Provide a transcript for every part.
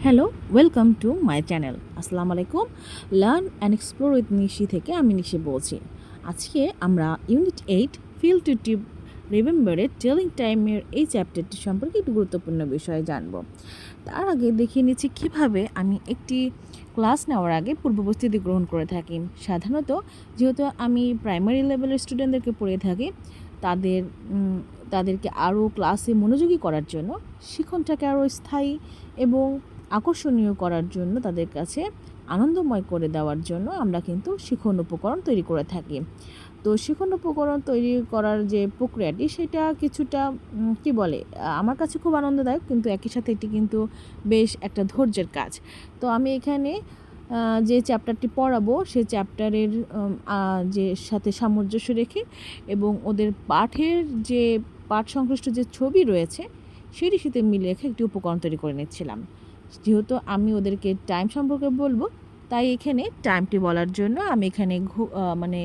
Hello, welcome to my channel. আসসালামু আলাইকুম। Learn and explore with নিশি থেকে আমি নিশি বলছি। আজকে আমরা ইউনিট 8 ফিল টু টিপ রিমেম্বারের টেলিং টাইমের এই চ্যাপ্টারটি সম্পর্কে একটু গুরুত্বপূর্ণ বিষয় জানব। তার আগে দেখিয়ে নিচ্ছি কীভাবে আমি একটি ক্লাস নেওয়ার আগে পূর্ব প্রস্তুতি গ্রহণ করে থাকি। সাধারণত যেহেতু আমি প্রাইমারি লেভেলের স্টুডেন্টদেরকে পড়িয়ে থাকি, তাদের তাদেরকে আরও ক্লাসে মনোযোগী করার জন্য, শিক্ষণটাকে আরও স্থায়ী এবং আকর্ষণীয় করার জন্য, তাদের কাছে আনন্দময় করে দেওয়ার জন্য আমরা কিন্তু শিক্ষণ উপকরণ তৈরি করে থাকি। তো শিক্ষণ উপকরণ তৈরি করার যে প্রক্রিয়াটি সেটা কিছুটা কি বলে আমার কাছে খুব আনন্দদায়ক, কিন্তু একই সাথে এটি কিন্তু বেশ একটা ধৈর্যের কাজ। তো আমি এখানে যে চ্যাপ্টারটি পড়াবো সেই চ্যাপ্টারের যে সাথে সামঞ্জস্য রেখে এবং ওদের পাঠের যে পাঠ সংশ্লিষ্ট যে ছবি রয়েছে সেটির সাথে মিলে রেখে একটি উপকরণ তৈরি করে নিচ্ছিলাম। যেহেতু আমি ওদেরকে টাইম সম্পর্কে বলবো, তাই এখানে টাইমটি বলার জন্য আমি এখানে মানে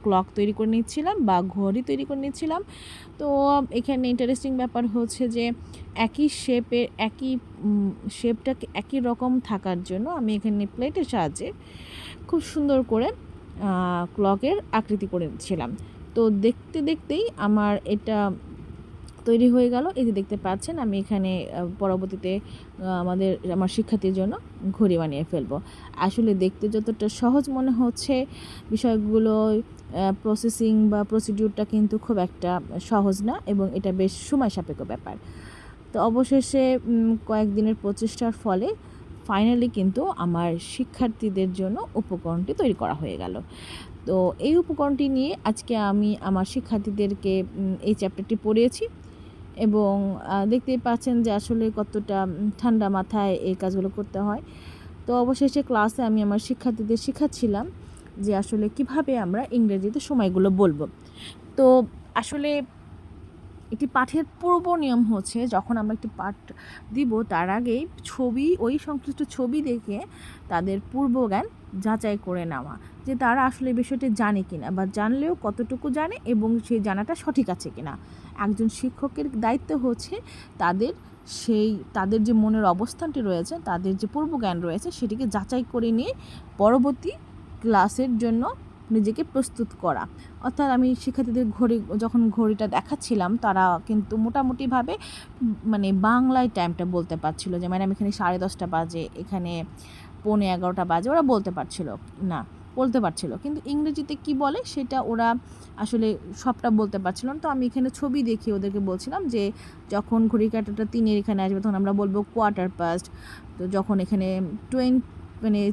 ক্লক তৈরি করে নিচ্ছিলাম বা ঘড়ি তৈরি করে নিচ্ছিলাম। তো এখানে ইন্টারেস্টিং ব্যাপার হচ্ছে যে একই শেপটাকে একই রকম থাকার জন্য আমি এখানে প্লেটের সাহায্যে খুব সুন্দর করে ক্লকের আকৃতি করে নিচ্ছিলাম। তো দেখতে দেখতেই আমার এটা তৈরি হয়ে গেল। এই যে দেখতে পাচ্ছেন আমি এখানে পরবর্তীতে আমার শিক্ষার্থীর জন্য ঘড়ি বানিয়ে ফেলবো। আসলে দেখতে যতটা সহজ মনে হচ্ছে, বিষয়গুলো প্রসেসিং বা প্রসিডিউরটা কিন্তু খুব একটা সহজ না এবং এটা বেশ সময় সাপেক্ষ ব্যাপার। তো অবশেষে কয়েকদিনের প্রচেষ্টার ফলে ফাইনালি কিন্তু আমার শিক্ষার্থীদের জন্য উপকরণটি তৈরি করা হয়ে গেল। তো এই উপকরণটি নিয়ে আজকে আমি আমার শিক্ষার্থীদেরকে এই চ্যাপ্টারটি পড়িয়েছি এবং দেখতেই পাচ্ছেন যে আসলে কতটা ঠান্ডা মাথায় এই কাজগুলো করতে হয়। তো অবশেষে ক্লাসে আমি আমার শিক্ষার্থীদের শেখাচ্ছিলাম যে আসলে কিভাবে আমরা ইংরেজিতে সময়গুলো বলবো। তো আসলে একটি পাঠের পূর্ব নিয়ম হচ্ছে, যখন আমরা একটি পাঠ দিব তার আগেই ওই সংশ্লিষ্ট ছবি দেখে তাদের পূর্বজ্ঞান যাচাই করে নেওয়া, যে তারা আসলে বিষয়টি জানে কিনা বা জানলেও কতটুকু জানে এবং সেই জানাটা সঠিক আছে কিনা। একজন শিক্ষকের দায়িত্ব হচ্ছে তাদের যে মনের অবস্থানটি রয়েছে, তাদের যে পূর্বজ্ঞান রয়েছে সেটিকে যাচাই করে নিয়ে পরবর্তী ক্লাসের জন্য নিজেকে প্রস্তুত করা। অর্থাৎ আমি শিক্ষার্থীদের যখন ঘড়িটা দেখাচ্ছিলাম, তারা কিন্তু মোটামুটিভাবে মানে বাংলায় টাইমটা বলতে পারছিল, যে ম্যাডাম এখানে 10:30 বাজে, এখানে 11:45 বাজে, ওরা বলতে পারছিল, কিন্তু ইংরেজিতে কি বলে সেটা ওরা আসলে সবটা বলতে পারছিল না। তো আমি এখানে ছবি দেখিয়ে ওদেরকে বলছিলাম যে যখন ঘড়ি কাঁটাটা 3-এর এখানে আসবে তখন আমরা বলবো 1/4 past। তো যখন এখানে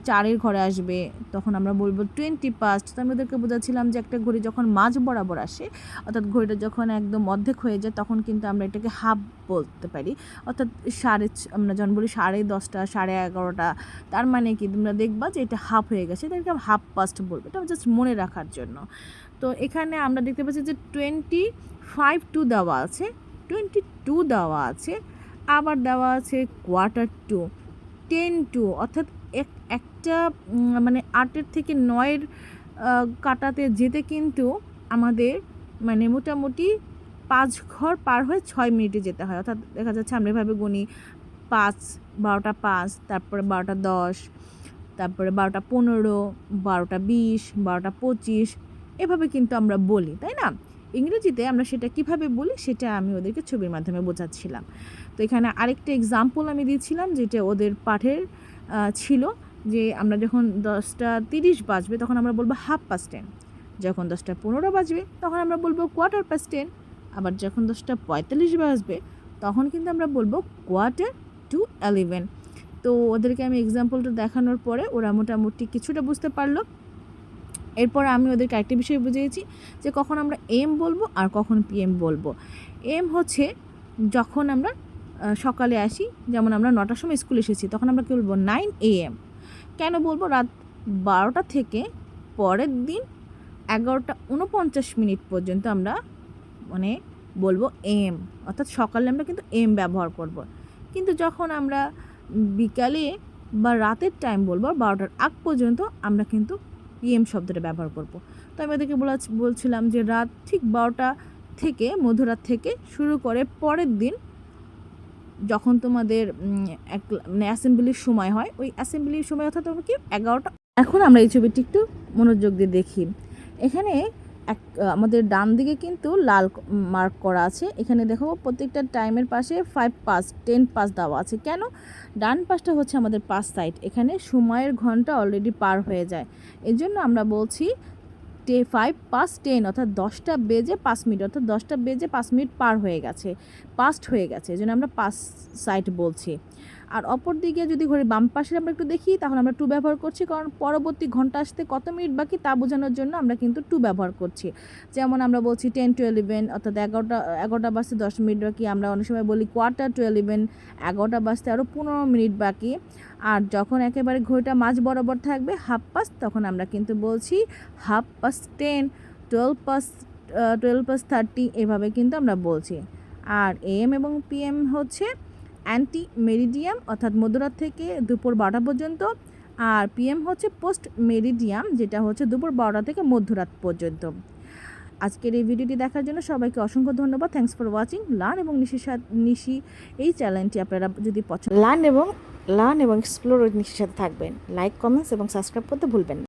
4-এর ঘরে আসবে তখন আমরা বলবো 20 past। তো আমি ওদেরকে বোঝাচ্ছিলাম যে একটা ঘড়ি যখন মাঝ বরাবর আসে, অর্থাৎ ঘড়িটা যখন একদম অর্ধেক হয়ে যায়, তখন কিন্তু আমরা এটাকে হাফ বলতে পারি। অর্থাৎ আমরা যখন বলি 10:30, 11:30, তার মানে কি তোমরা দেখবা যে এটা হাফ হয়ে গেছে, এটাকে হাফ পাস্ট বলবো। এটা জাস্ট মনে রাখার জন্য। তো এখানে আমরা দেখতে পাচ্ছি যে 25 দেওয়া আছে, 22 দেওয়া আছে, আবার দেওয়া আছে 1/4, 10 অর্থাৎ একটা মানে 8-এর থেকে 9-এর কাটাতে যেতে কিন্তু আমাদের মানে মোটামুটি 5 ঘর পার হয়ে 6 মিনিটে যেতে হয়। অর্থাৎ দেখা যাচ্ছে আমরা এভাবে গুনি 5, 12টা 5, তারপরে 12টা 10, তারপরে 12টা 15, 12টা 20, 12টা 25, এভাবে কিন্তু আমরা বলি, তাই না? ইংরেজিতে আমরা সেটা কিভাবে বলি সেটা আমি ওদেরকে ছবির মাধ্যমে বোঝাচ্ছিলাম। তো এখানে আরেকটা এক্সাম্পল আমি দিচ্ছিলাম, যেটা ওদের পাঠের ছিল, যে আমরা যখন 10:30 বাজবে তখন আমরা বলবো 10:30, যখন 10:15 বাজবে তখন আমরা বলবো 10:15, আবার যখন 10:45 বাজবে তখন কিন্তু আমরা বলবো 10:45। তো ওদেরকে আমি এক্সাম্পলটা দেখানোর পরে ওরা মোটামুটি কিছুটা বুঝতে পারলো। এরপর আমি ওদেরকে আরেকটা বিষয় বুঝিয়েছি যে কখন আমরা এম বলবো আর কখন পিএম বলবো। এম হচ্ছে যখন আমরা সকালে আসি, যেমন আমরা 9টার সময় স্কুলে এসেছি, তখন আমরা কী বলবো 9 AM। কেন বলবো? রাত 12টা থেকে পরের দিন 11:49 পর্যন্ত আমরা মানে বলবো এম, অর্থাৎ সকালে আমরা কিন্তু এম ব্যবহার করব। কিন্তু যখন আমরা বিকালে বা রাতের টাইম বলবো 12টার আগ পর্যন্ত, আমরা কিন্তু পিএম শব্দটা ব্যবহার করব। তো আমি ওদেরকে বলছিলাম যে রাত ঠিক 12টা থেকে মধ্যরাত থেকে শুরু করে পরের দিন যখন তোমাদের অ্যাসেম্বলির সময় হয়, ওই অ্যাসেম্বলির সময় অর্থাৎ তোমার কি 11টা। এখন আমরা এই ছবিটি একটু মনোযোগ দিয়ে দেখি। এখানে আমাদের ডান দিকে কিন্তু লাল মার্ক করা আছে। এখানে দেখো প্রত্যেকটা টাইমের পাশে 5 পাস 10 পাস দেওয়া আছে। কেন? ডান পাশটা হচ্ছে আমাদের পাস সাইড, এখানে সময়ের ঘন্টা অলরেডি পার হয়ে যায়। এই জন্য আমরা বলছি 5 পাস 10 অর্থাৎ 10টা বেজে 5 মিনিট, অর্থাৎ 10টা বেজে 5 মিনিট পার হয়ে গেছে, পাস্ট হয়ে গেছে, এই জন্য আমরা পাস সাইড বলছি। আর অপর দিকে যদি ঘড়ির বাম পাশে আমরা একটু দেখি, তাহলে আমরা টু ব্যবহার করছি, কারণ পরবর্তী ঘন্টা আসতে কত মিনিট বাকি তা বোঝানোর জন্য আমরা কিন্তু টু ব্যবহার করছি। যেমন আমরা বলছি 10 to 11 অর্থাৎ 11টা বাজতে 10 মিনিট বাকি। আমরা অনেক সময় বলি 1/4 to 11, 11টা বাজতে আরও 15 মিনিট বাকি। আর যখন একেবারে ঘড়িটা মাঝ বরাবর থাকবে হাফ পাস, তখন আমরা কিন্তু বলছি 10:30, 12:30 এভাবে কিন্তু আমরা বলছি। আর AM এবং PM হচ্ছে অ্যান্টি মেরিডিয়াম অর্থাৎ মধ্যরাত থেকে দুপুর 12টা পর্যন্ত, আর PM হচ্ছে পোস্ট মেরিডিয়াম, যেটা হচ্ছে দুপুর 12টা থেকে মধ্যরাত পর্যন্ত। আজকের এই ভিডিওটি দেখার জন্য সবাইকে অসংখ্য ধন্যবাদ। Thanks for watching. লার্ন এবং নিশি এই চ্যানেলটি আপনারা যদি পছন্দ লার্ন এবং এক্সপ্লোর নিশির সাথে থাকবেন। লাইক, কমেন্টস এবং সাবস্ক্রাইব করতে ভুলবেন না।